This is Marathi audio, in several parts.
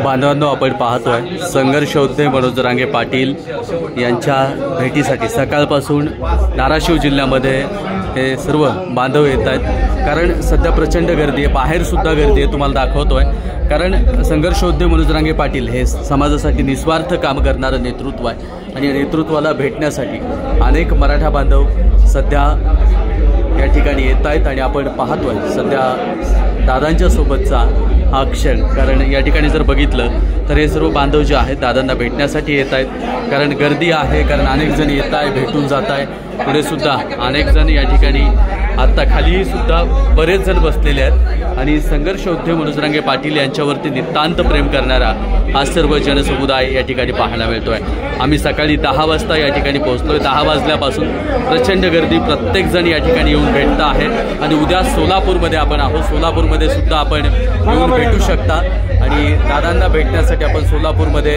बांधवांनो, आपण पाहतोय संघर्ष योद्धे मनोज जरांगे पाटील यांच्या भेटीसाठी सकाळपासून धाराशिव जिल्ह्यामध्ये हे सर्व बांधव येत आहेत। कारण सध्या प्रचंड गर्दी आहे, बाहेर सुद्धा गर्दी आहे, तुम्हाला दाखवतोय। कारण संघर्ष योद्धे मनोज जरांगे पाटील हे समाजासाठी निस्वार्थ काम करणारं नेतृत्व आहे आणि या नेतृत्वाला भेटण्यासाठी अनेक मराठा बांधव सध्या या ठिकाणी येत आहेत आणि आपण पाहतोय सध्या दादांच्या सोबतचा हा क्षण। कारण या ठिकाणी जर बघितलं तर हे सर्व बांधव जे आहेत दादांना भेटण्यासाठी येत आहेत, कारण गर्दी आहे, कारण अनेक जण येत आहे, भेटून जात आहे। पुढे सुद्धा अनेक जण या ठिकाणी आत्ता खाली सुद्धा बरेच जण बसलेले आहेत आणि संघर्ष योद्धे मनोज जरांगे पाटील यांच्यावरती नितांत प्रेम करणारा हा सर्व जनसमुदाय या ठिकाणी पाहायला मिळतोय। आम्ही सकाळी 10 वाजता या ठिकाणी पोहोचलोय। 10 वाजल्यापासून प्रचंड गर्दी, प्रत्येक जण या ठिकाणी येऊन भेटत आहे आणि उद्या सोलापूरमध्ये आपण आहोत। सोलापूरमध्ये सुद्धा आपण येऊन भेटू शकता आणि दादांना भेटण्यासाठी आपण सोलापूरमध्ये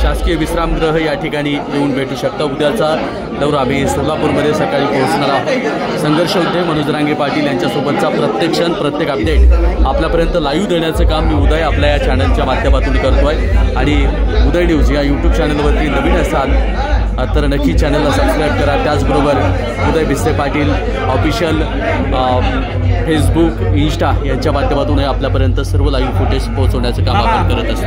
शासकीय विश्रामगृह या ठिकाणी येऊन भेटू शकता। उद्याचा दौरा आम्ही सोलापूरमध्ये सकाळी पोहोचणार आहोत। संघर्ष योद्धे मनोज जरांगे पाटील यांच्यासोबतचा प्रत्येक क्षण, प्रत्येक अपडेट आपल्यापर्यंत लाईव्ह देण्याचं काम मी उदय आपल्या या चॅनलच्या माध्यमातून करतोय आणि उदय न्यूज या यूट्यूब चॅनलवरती नवीन असाल तर नक्की चॅनलला सबस्क्राईब करा। त्याचबरोबर उदय भिस्ते पाटील ऑफिशियल फेसबुक, इंस्टा यांच्या माध्यमातून आपल्यापर्यंत सर्व लाईव्ह फुटेज पोहोचवण्याचं काम आपण करत असतो।